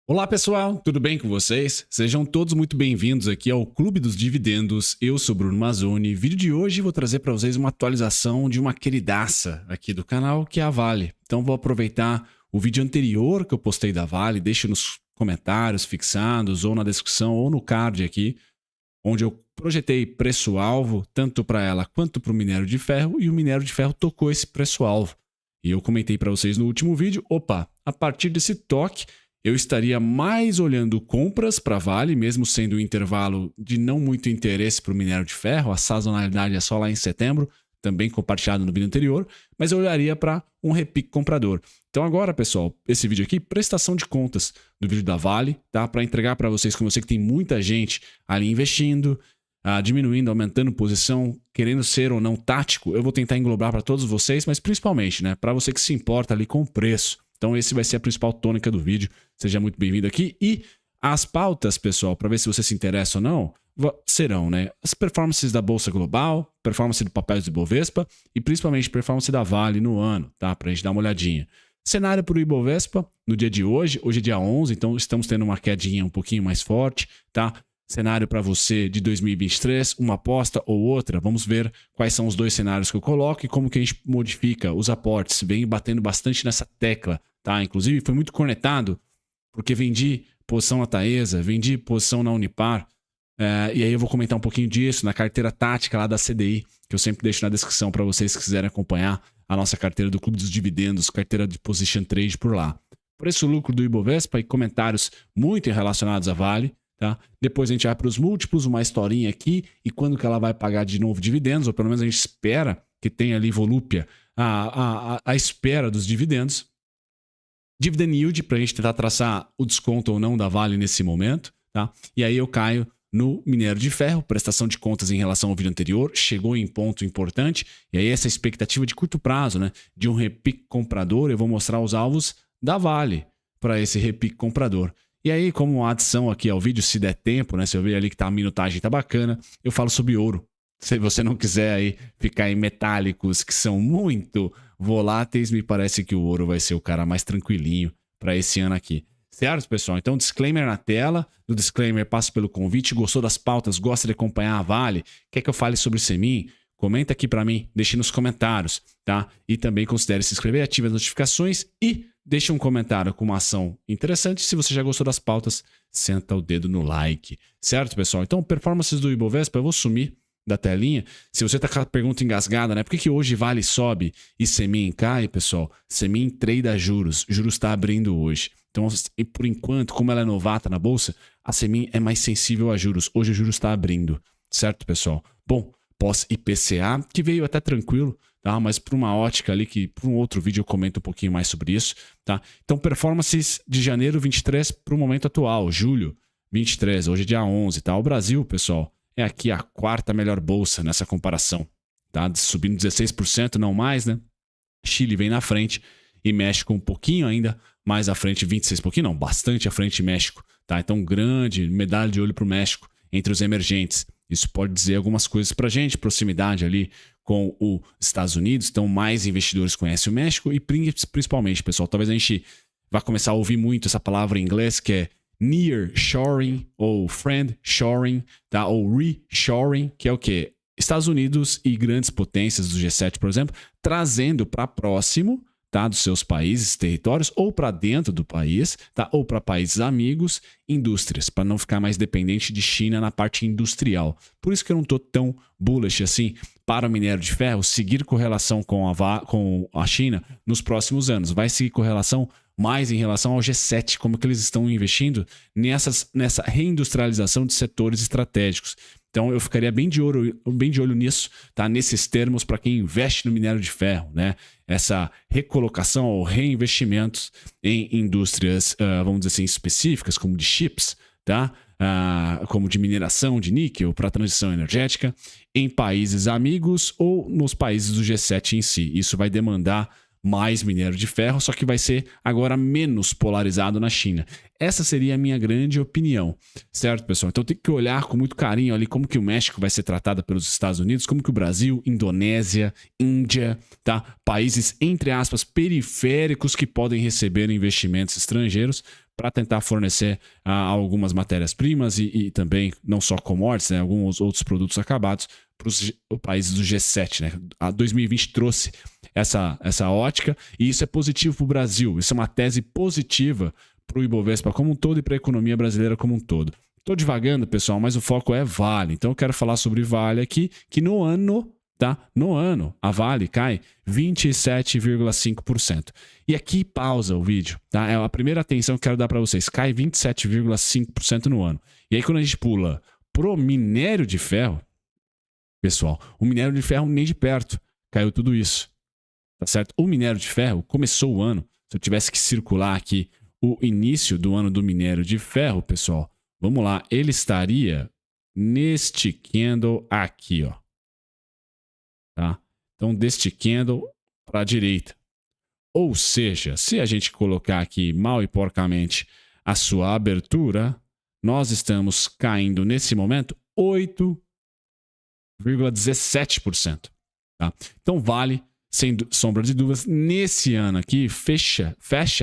Olá pessoal, tudo bem com vocês? Sejam todos muito bem-vindos aqui ao Clube dos Dividendos. Eu sou Bruno Mazzoni. Vídeo de hoje vou trazer para vocês uma atualização de uma queridaça aqui do canal, que é a Vale. Então vou aproveitar o vídeo anterior que eu postei da Vale, deixo nos comentários fixados ou na descrição ou no card aqui, onde eu projetei preço-alvo tanto para ela quanto para o minério de ferro, e o minério de ferro tocou esse preço-alvo. E eu comentei para vocês no último vídeo, a partir desse toque eu estaria mais olhando compras para Vale, mesmo sendo um intervalo de não muito interesse para o minério de ferro, a sazonalidade é só lá em setembro, também compartilhado no vídeo anterior, mas eu olharia para um repique comprador. Então agora, pessoal, esse vídeo aqui, prestação de contas do vídeo da Vale, tá? Para entregar para vocês, como eu sei que tem muita gente ali investindo, diminuindo, aumentando posição, querendo ser ou não tático, eu vou tentar englobar para todos vocês, mas principalmente, né, para você que se importa ali com o preço. Então esse vai ser a principal tônica do vídeo. Seja muito bem-vindo aqui. E as pautas, pessoal, para ver se você se interessa ou não, serão, né, as performances da Bolsa Global, performance do papel do Ibovespa e principalmente performance da Vale no ano, tá? Para a gente dar uma olhadinha. Cenário para o Ibovespa no dia de hoje. Hoje é dia 11, então estamos tendo uma quedinha um pouquinho mais forte, tá? Cenário para você de 2023, uma aposta ou outra. Vamos ver quais são os dois cenários que eu coloco e como que a gente modifica os aportes. Venho batendo bastante nessa tecla, tá? Inclusive foi muito cornetado porque vendi posição na Taesa, vendi posição na Unipar, e aí eu vou comentar um pouquinho disso na carteira tática lá da CDI, que eu sempre deixo na descrição para vocês que quiserem acompanhar a nossa carteira do Clube dos Dividendos, carteira de Position Trade por lá. Preço-lucro do Ibovespa e comentários muito relacionados à Vale. Tá? Depois a gente vai para os múltiplos, uma historinha aqui e quando que ela vai pagar de novo dividendos, ou pelo menos a gente espera que tenha ali volúpia à espera dos dividendos. Dividend yield, para a gente tentar traçar o desconto ou não da Vale nesse momento. Tá? E aí eu caio no minério de ferro, prestação de contas em relação ao vídeo anterior, chegou em ponto importante, e aí essa expectativa de curto prazo, né, de um repique comprador, eu vou mostrar os alvos da Vale para esse repique comprador. E aí, como uma adição aqui ao vídeo, se der tempo, né? Se eu ver ali que a minutagem tá bacana, eu falo sobre ouro. Se você não quiser aí ficar em metálicos que são muito voláteis, me parece que o ouro vai ser o cara mais tranquilinho para esse ano aqui. Certo, pessoal? Então, disclaimer na tela. Do disclaimer, passo pelo convite. Gostou das pautas? Gosta de acompanhar a Vale? Quer que eu fale sobre o Semin? Comenta aqui para mim, deixe nos comentários, tá? E também considere se inscrever, ative as notificações e deixe um comentário com uma ação interessante. Se você já gostou das pautas, senta o dedo no like. Certo, pessoal? Então, performances do Ibovespa, eu vou sumir da telinha. Se você tá com a pergunta engasgada, né? Por que Hoje Vale sobe e Semin cai, pessoal? Semin trade juros. Juros está abrindo hoje. Então, por enquanto, como ela é novata na bolsa, a Semin é mais sensível a juros. Hoje o juros está abrindo. Certo, pessoal? Bom, pós-IPCA, que veio até tranquilo, tá? Mas para uma ótica ali, que para um outro vídeo eu comento um pouquinho mais sobre isso, tá? Então, performances de janeiro 23 para o momento atual, julho 23, hoje é dia 11, tá? O Brasil, pessoal, é aqui a quarta melhor bolsa nessa comparação, tá? Subindo 16%, não mais, né? Chile vem na frente e México um pouquinho ainda mais à frente, 26%, pouquinho não, bastante à frente México, tá? Então, grande medalha de olho para o México entre os emergentes. Isso pode dizer algumas coisas para a gente, proximidade ali com os Estados Unidos, então mais investidores conhecem o México e principalmente, pessoal, talvez a gente vá começar a ouvir muito essa palavra em inglês que é nearshoring ou friendshoring, tá? Ou reshoring, que é o quê? Estados Unidos e grandes potências do G7, por exemplo, trazendo para próximo, tá, dos seus países, territórios, ou para dentro do país, tá, ou para países amigos, indústrias, para não ficar mais dependente de China na parte industrial. Por isso que eu não estou tão bullish assim para o minério de ferro seguir correlação com a China nos próximos anos. Vai seguir correlação mais em relação ao G7, como que eles estão investindo nessa reindustrialização de setores estratégicos. Então eu ficaria bem de olho nisso, tá? Nesses termos para quem investe no minério de ferro, né? Essa recolocação ou reinvestimentos em indústrias, vamos dizer assim, específicas, como de chips, tá? Como de mineração de níquel para transição energética, em países amigos ou nos países do G7 em si. Isso vai demandar mais minério de ferro, só que vai ser agora menos polarizado na China. Essa seria a minha grande opinião, certo, pessoal? Então tem que olhar com muito carinho ali como que o México vai ser tratado pelos Estados Unidos, como que o Brasil, Indonésia, Índia, tá? Países, entre aspas, periféricos que podem receber investimentos estrangeiros para tentar fornecer algumas matérias-primas e também, não só commodities, né, alguns outros produtos acabados para os países do G7. Né? A 2020 trouxe essa ótica e isso é positivo para o Brasil. Isso é uma tese positiva para o Ibovespa como um todo e para a economia brasileira como um todo. Estou divagando, pessoal, mas o foco é Vale. Então eu quero falar sobre Vale aqui, que no ano, a Vale cai 27,5%. E aqui pausa o vídeo, tá? É a primeira atenção que eu quero dar para vocês. Cai 27,5% no ano. E aí quando a gente pula pro minério de ferro, pessoal, o minério de ferro nem de perto caiu tudo isso, tá certo? O minério de ferro começou o ano, se eu tivesse que circular aqui o início do ano do minério de ferro, pessoal, vamos lá, ele estaria neste candle aqui, ó. Tá? Então, deste candle para a direita. Ou seja, se a gente colocar aqui mal e porcamente a sua abertura, nós estamos caindo nesse momento 8,17%. Tá? Então, Vale, sem sombra de dúvidas, nesse ano aqui, fecha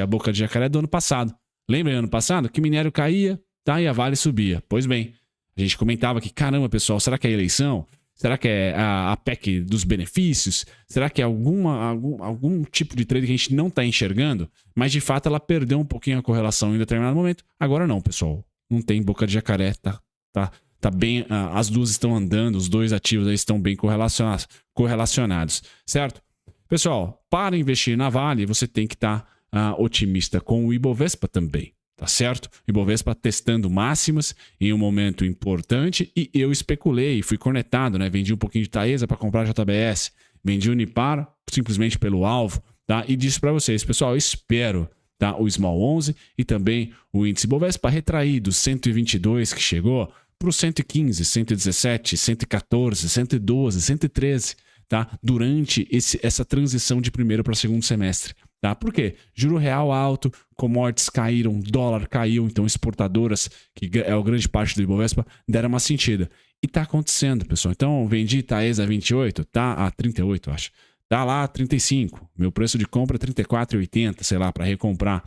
a boca de jacaré do ano passado. Lembra ano passado que o minério caía, tá? E a Vale subia. Pois bem, a gente comentava que, caramba, pessoal, será que é a eleição? Será que é a PEC dos benefícios? Será que é algum tipo de trade que a gente não está enxergando? Mas, de fato, ela perdeu um pouquinho a correlação em determinado momento. Agora não, pessoal. Não tem boca de jacaré. Tá bem, as duas estão andando, os dois ativos aí estão bem correlacionados. Certo? Pessoal, para investir na Vale, você tem que estar otimista com o Ibovespa também. Tá certo? Ibovespa testando máximas em um momento importante e eu especulei, fui cornetado, né? Vendi um pouquinho de Taesa para comprar JBS, vendi o Unipar simplesmente pelo alvo, tá? E disse para vocês, pessoal, eu espero, tá? O Small 11 e também o índice Ibovespa retraído 122 que chegou para o 115, 117, 114, 112, 113, tá? Durante essa transição de primeiro para segundo semestre. Tá? Por quê? Juro real alto, commodities caíram, dólar caiu, então exportadoras, que é a grande parte do Ibovespa, deram uma sentida. E tá acontecendo, pessoal. Então, vendi Taesa a 28, tá a 38, acho. Tá lá a 35. Meu preço de compra é 34,80, sei lá, para recomprar.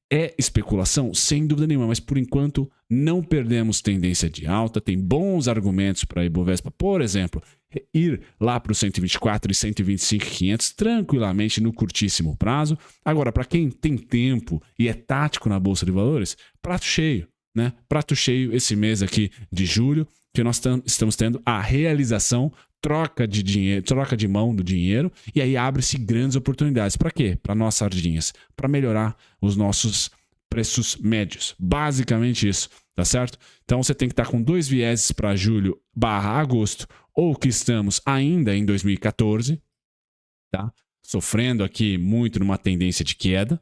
É especulação? Sem dúvida nenhuma, mas por enquanto não perdemos tendência de alta, tem bons argumentos para a Ibovespa, por exemplo, ir lá para os 124 e 125,500 tranquilamente no curtíssimo prazo. Agora, para quem tem tempo e é tático na Bolsa de Valores, prato cheio, né? Prato cheio esse mês aqui de julho, que nós estamos tendo a realização, troca de dinheiro, troca de mão do dinheiro, e aí abre-se grandes oportunidades. Para quê? Para nós sardinhas, para melhorar os nossos preços médios. Basicamente isso, tá certo? Então você tem que estar com dois vieses para julho/agosto, ou que estamos ainda em 2014, tá? Sofrendo aqui muito numa tendência de queda,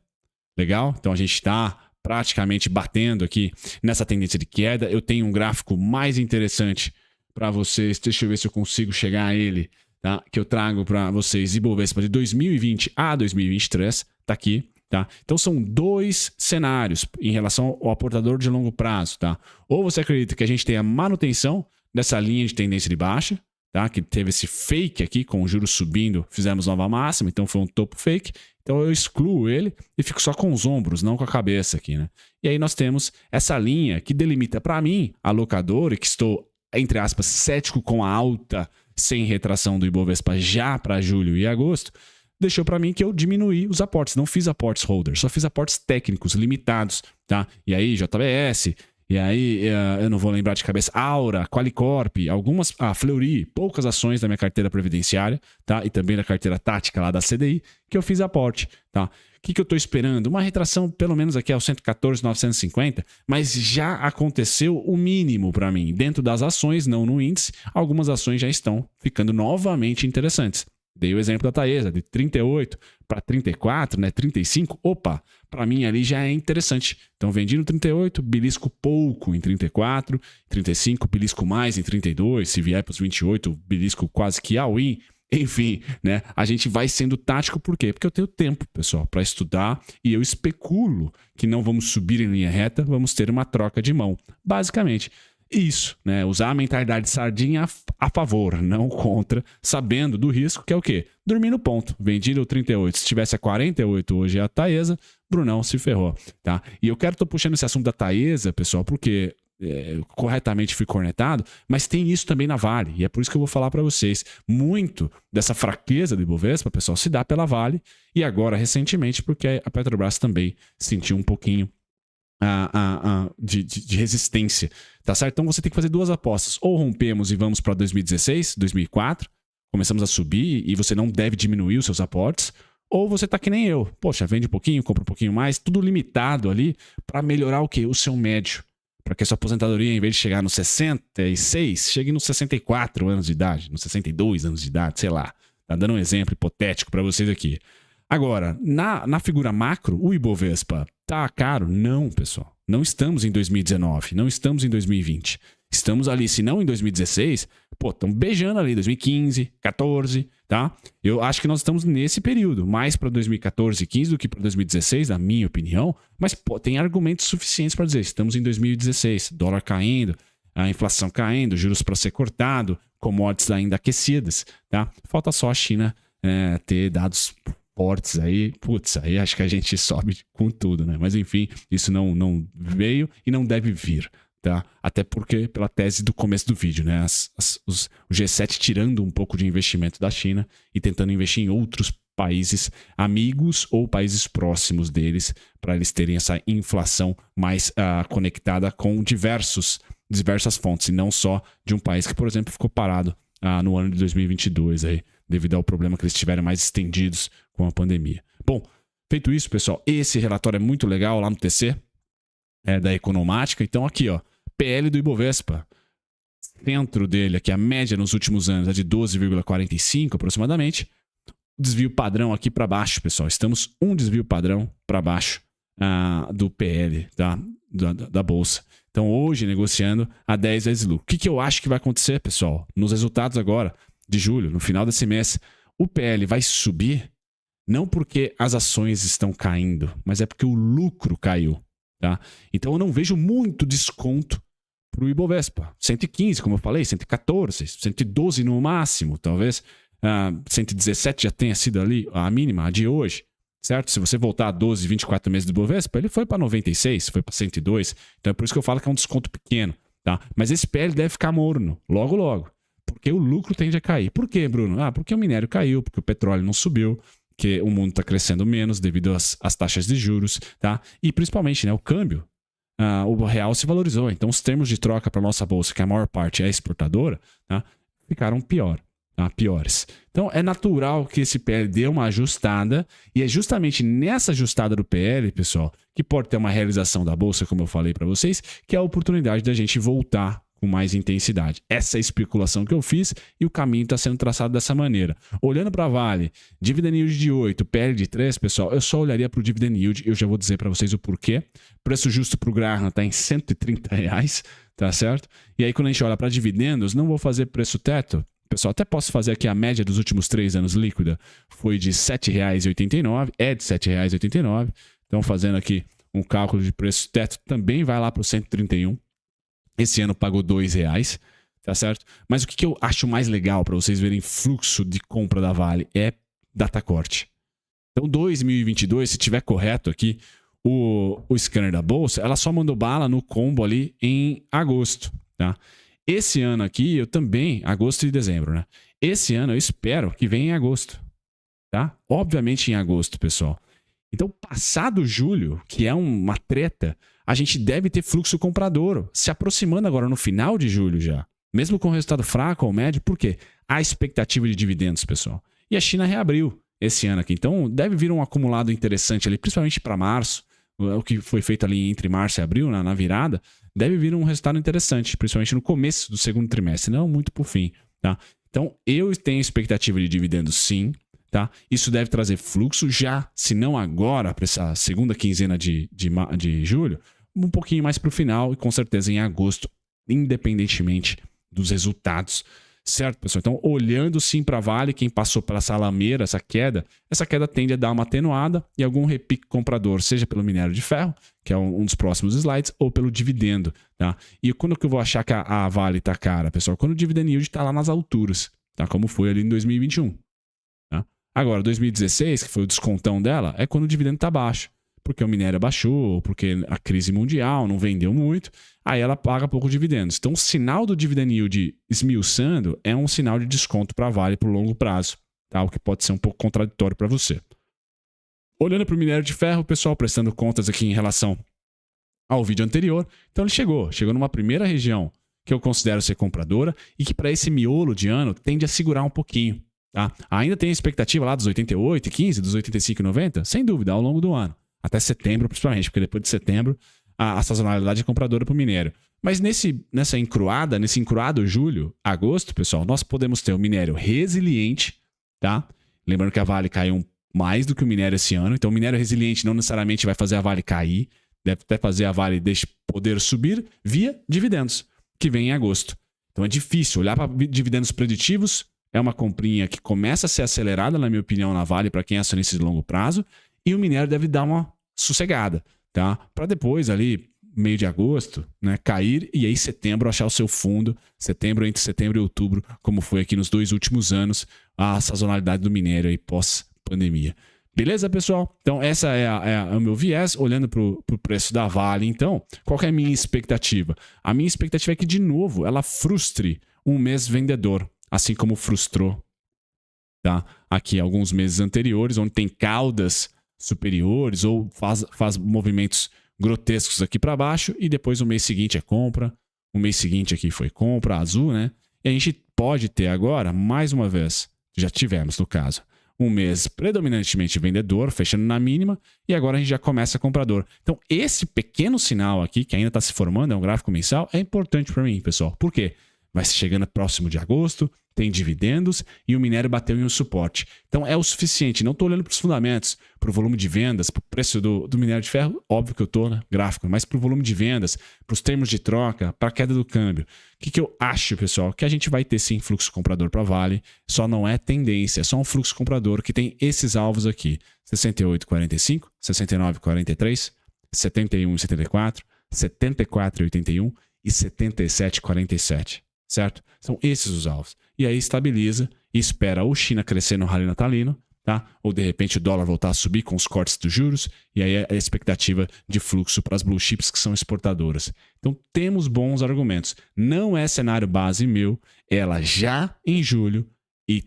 legal? Então a gente está praticamente batendo aqui nessa tendência de queda. Eu tenho um gráfico mais interessante para vocês, deixa eu ver se eu consigo chegar a ele, tá? Que eu trago para vocês Ibovespa de 2020 a 2023, tá aqui, tá? Então são dois cenários em relação ao aportador de longo prazo, tá? Ou você acredita que a gente tem a manutenção dessa linha de tendência de baixa, tá? Que teve esse fake aqui com o juros subindo, fizemos nova máxima, então foi um topo fake. Então eu excluo ele e fico só com os ombros, não com a cabeça aqui, né? E aí nós temos essa linha que delimita para mim, alocador, e que estou, entre aspas, cético com a alta sem retração do Ibovespa já para julho e agosto, deixou para mim que eu diminuí os aportes. Não fiz aportes holder, só fiz aportes técnicos, limitados, tá? E aí JBS, e aí eu não vou lembrar de cabeça, Aura, Qualicorp, algumas, Fleury, poucas ações da minha carteira previdenciária, tá? E também da carteira tática lá da CDI, que eu fiz aporte, tá? O que eu estou esperando? Uma retração pelo menos aqui aos 114,950, mas já aconteceu o mínimo para mim. Dentro das ações, não no índice, algumas ações já estão ficando novamente interessantes. Dei o exemplo da Taesa, de 38 para 34, né? 35, opa, para mim ali já é interessante. Então vendi no 38, belisco pouco em 34, 35, belisco mais em 32, se vier para os 28, belisco quase que all-in. Enfim, né? A gente vai sendo tático por quê? Porque eu tenho tempo, pessoal, para estudar e eu especulo que não vamos subir em linha reta, vamos ter uma troca de mão. Basicamente, isso, né? Usar a mentalidade sardinha a favor, não contra, sabendo do risco, que é o quê? Dormir no ponto. Vendido o 38. Se tivesse a 48 hoje a Taesa, Brunão se ferrou, tá? E eu tô puxando esse assunto da Taesa, pessoal, porque corretamente fui cornetado, mas tem isso também na Vale, e é por isso que eu vou falar para vocês. Muito dessa fraqueza do Ibovespa, pessoal, se dá pela Vale, e agora, recentemente, porque a Petrobras também sentiu um pouquinho de resistência, tá certo? Então você tem que fazer duas apostas, ou rompemos e vamos para 2016, 2004, começamos a subir e você não deve diminuir os seus aportes, ou você tá que nem eu, poxa, vende um pouquinho, compra um pouquinho mais, tudo limitado ali para melhorar o quê? O seu médio, para que a sua aposentadoria, em vez de chegar nos 66, chegue nos 64 anos de idade, nos 62 anos de idade, sei lá. Tá dando um exemplo hipotético para vocês aqui. Agora, na figura macro, o Ibovespa tá caro? Não, pessoal. Não estamos em 2019, não estamos em 2020. Estamos ali, se não em 2016, estamos beijando ali 2015, 14, tá? Eu acho que nós estamos nesse período, mais para 2014 e 15 do que para 2016, na minha opinião, mas tem argumentos suficientes para dizer, estamos em 2016, dólar caindo, a inflação caindo, juros para ser cortado, commodities ainda aquecidas, tá? Falta só a China ter dados fortes aí, aí acho que a gente sobe com tudo, né? Mas enfim, isso não veio e não deve vir, tá? Até porque, pela tese do começo do vídeo, né? O G7 tirando um pouco de investimento da China e tentando investir em outros países amigos ou países próximos deles, para eles terem essa inflação mais conectada com diversas fontes, e não só de um país que, por exemplo, ficou parado no ano de 2022 aí, devido ao problema que eles tiveram mais estendidos com a pandemia. Bom, feito isso, pessoal, esse relatório é muito legal lá no TC, da Economática. Então aqui, ó, PL do Ibovespa, centro dele aqui, a média nos últimos anos é de 12,45 aproximadamente. Desvio padrão aqui para baixo, pessoal. Estamos um desvio padrão para baixo do PL da Bolsa. Então hoje negociando a 10 vezes lucro. O que eu acho que vai acontecer, pessoal? Nos resultados agora de julho, no final desse mês, o PL vai subir não porque as ações estão caindo, mas é porque o lucro caiu, tá? Então eu não vejo muito desconto para o Ibovespa. 115, como eu falei, 114, 112 no máximo, talvez 117 já tenha sido ali a mínima, a de hoje, certo? Se você voltar a 12, 24 meses do Ibovespa, ele foi para 96, foi para 102, então é por isso que eu falo que é um desconto pequeno, tá? Mas esse PL deve ficar morno, logo logo, porque o lucro tende a cair. Por quê, Bruno? Porque o minério caiu, porque o petróleo não subiu, que o mundo está crescendo menos devido às taxas de juros, tá? E principalmente, né, o câmbio, o real se valorizou. Então, os termos de troca para a nossa bolsa, que a maior parte é exportadora, tá, ficaram piores. Então, é natural que esse PL dê uma ajustada, e é justamente nessa ajustada do PL, pessoal, que pode ter uma realização da bolsa, como eu falei para vocês, que é a oportunidade da gente voltar com mais intensidade. Essa é a especulação que eu fiz e o caminho está sendo traçado dessa maneira. Olhando para a Vale, dividend yield de 8, PL de 3, pessoal, eu só olharia para o dividend yield, eu já vou dizer para vocês o porquê. Preço justo para o Graham está em R$130, tá certo? E aí quando a gente olha para dividendos, não vou fazer preço teto. Pessoal, até posso fazer aqui a média dos últimos 3 anos líquida, foi de R$7,89, é de R$7,89. Então fazendo aqui um cálculo de preço teto, também vai lá para o 131. Esse ano pagou R$2, tá certo? Mas o que eu acho mais legal para vocês verem fluxo de compra da Vale é data corte. Então, 2022, se tiver correto aqui, o scanner da bolsa, ela só mandou bala no combo ali em agosto, tá? Esse ano aqui, eu também, agosto e dezembro, né? Esse ano eu espero que venha em agosto, tá? Obviamente em agosto, pessoal. Então, passado julho, que é uma treta, a gente deve ter fluxo comprador se aproximando agora no final de julho já. Mesmo com resultado fraco ou médio, por quê? Há expectativa de dividendos, pessoal. E a China reabriu esse ano aqui. Então, deve vir um acumulado interessante ali, principalmente para março. O que foi feito ali entre março e abril, na virada, deve vir um resultado interessante, principalmente no começo do segundo trimestre, não muito por fim, tá? Então, eu tenho expectativa de dividendos sim, tá? Isso deve trazer fluxo já, se não agora, para essa segunda quinzena de julho, um pouquinho mais para o final e com certeza em agosto, independentemente dos resultados, certo, pessoal? Então, olhando sim para a Vale, quem passou pela salameira, essa queda tende a dar uma atenuada e algum repique comprador, seja pelo minério de ferro, que é um dos próximos slides, ou pelo dividendo, tá? E quando que eu vou achar que a Vale está cara, pessoal? Quando o dividend yield está lá nas alturas, tá? Como foi ali em 2021, tá? Agora, 2016, que foi o descontão dela, é quando o dividendo está baixo. porque o minério baixou, porque a crise mundial não vendeu muito, aí ela paga pouco dividendos. Então, o sinal do dividend yield esmiuçando é um sinal de desconto para a Vale por longo prazo, tá? O que pode ser um pouco contraditório para você. Olhando para o minério de ferro, pessoal, prestando contas aqui em relação ao vídeo anterior, então ele chegou numa primeira região que eu considero ser compradora e que para esse miolo de ano tende a segurar um pouquinho. Tá? Ainda tem a expectativa lá dos 88,15, dos 85,90? Sem dúvida, ao longo do ano. Até setembro, principalmente, porque depois de setembro a sazonalidade é compradora para o minério. Mas nesse encruado julho, agosto, pessoal, nós podemos ter um minério resiliente, tá? Lembrando que a Vale caiu mais do que o minério esse ano, então o minério resiliente não necessariamente vai fazer a Vale cair, deve até fazer a Vale poder subir via dividendos, que vem em agosto. Então é difícil olhar para dividendos preditivos. É uma comprinha que começa a ser acelerada, na minha opinião, na Vale, para quem é acionista de longo prazo. E o minério deve dar uma sossegada, tá? Para depois, ali, meio de agosto, né, cair e aí setembro achar o seu fundo. Entre setembro e outubro, como foi aqui nos 2 últimos anos, a sazonalidade do minério aí pós-pandemia. Beleza, pessoal? Então, essa é o meu viés, olhando para o preço da Vale. Então, qual que é a minha expectativa? A minha expectativa é que, de novo, ela frustre um mês vendedor, assim como frustrou, tá? Aqui alguns meses anteriores, onde tem caudas superiores ou faz movimentos grotescos aqui para baixo e depois o mês seguinte é compra, o mês seguinte aqui foi compra, azul, né? E a gente pode ter agora, mais uma vez, já tivemos no caso, um mês predominantemente vendedor, fechando na mínima, e agora a gente já começa comprador. Então, esse pequeno sinal aqui, que ainda está se formando, é um gráfico mensal, é importante para mim, pessoal. Por quê? Vai chegando próximo de agosto, tem dividendos e o minério bateu em um suporte. Então é o suficiente. Não estou olhando para os fundamentos, para o volume de vendas, para o preço do minério de ferro, óbvio que eu estou, né? Gráfico, mas para o volume de vendas, para os termos de troca, para a queda do câmbio. O que eu acho, pessoal? Que a gente vai ter sim fluxo comprador para Vale, só não é tendência, é só um fluxo comprador que tem esses alvos aqui: 68,45, 69,43, 71,74, 74,81 e 77,47. Certo? São esses os alvos. E aí estabiliza e espera ou China crescer no rally natalino, tá? Ou de repente o dólar voltar a subir com os cortes dos juros, e aí é a expectativa de fluxo para as blue chips que são exportadoras. Então temos bons argumentos. Não é cenário base meu, ela já em julho e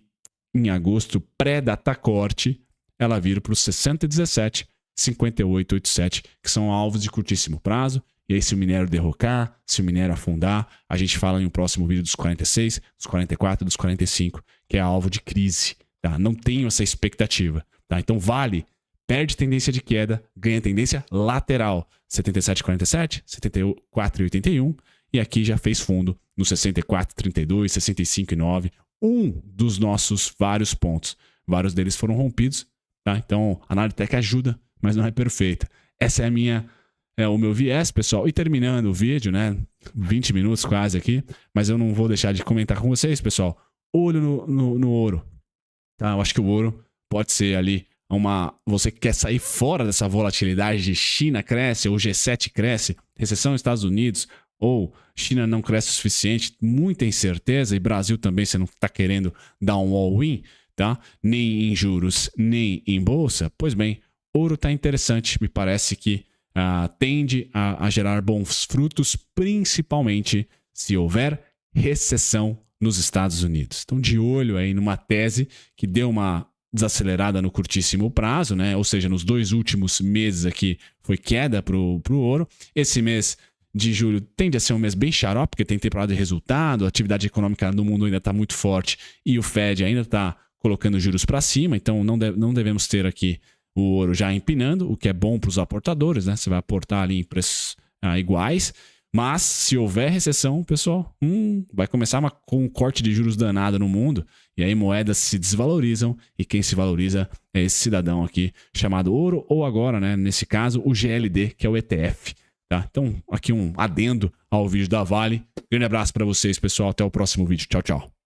em agosto, pré-data corte, ela vira para os 60,17, 58,87, que são alvos de curtíssimo prazo. E aí, se o minério derrocar, se o minério afundar, a gente fala em um próximo vídeo dos 46, dos 44, dos 45, que é alvo de crise. Tá? Não tenho essa expectativa. Tá? Então, Vale perde tendência de queda, ganha tendência lateral. 77,47, 74,81. E aqui já fez fundo no 64,32, 65,9. Um dos nossos vários pontos. Vários deles foram rompidos. Tá? Então, a Analitech ajuda, mas não é perfeita. Essa é o meu viés, pessoal. E terminando o vídeo, né? 20 minutos quase aqui. Mas eu não vou deixar de comentar com vocês, pessoal. Olho no ouro. Tá? Eu acho que o ouro pode ser ali você que quer sair fora dessa volatilidade de China cresce, ou G7 cresce, recessão nos Estados Unidos, ou China não cresce o suficiente, muita incerteza, e Brasil também, você não está querendo dar um all-in, tá? Nem em juros, nem em bolsa. Pois bem, ouro está interessante. Me parece que tende a gerar bons frutos, principalmente se houver recessão nos Estados Unidos. Então, de olho aí numa tese que deu uma desacelerada no curtíssimo prazo, né? Ou seja, nos 2 últimos meses aqui foi queda para o ouro. Esse mês de julho tende a ser um mês bem xarope, porque tem temporada de resultado, a atividade econômica no mundo ainda está muito forte e o Fed ainda está colocando juros para cima, então não devemos ter aqui o ouro já empinando, o que é bom para os aportadores, né? Você vai aportar ali em preços iguais. Mas se houver recessão, pessoal, vai começar com um corte de juros danado no mundo. E aí moedas se desvalorizam. E quem se valoriza é esse cidadão aqui chamado ouro. Ou agora, né, nesse caso, o GLD, que é o ETF. Tá? Então, aqui um adendo ao vídeo da Vale. Grande abraço para vocês, pessoal. Até o próximo vídeo. Tchau, tchau.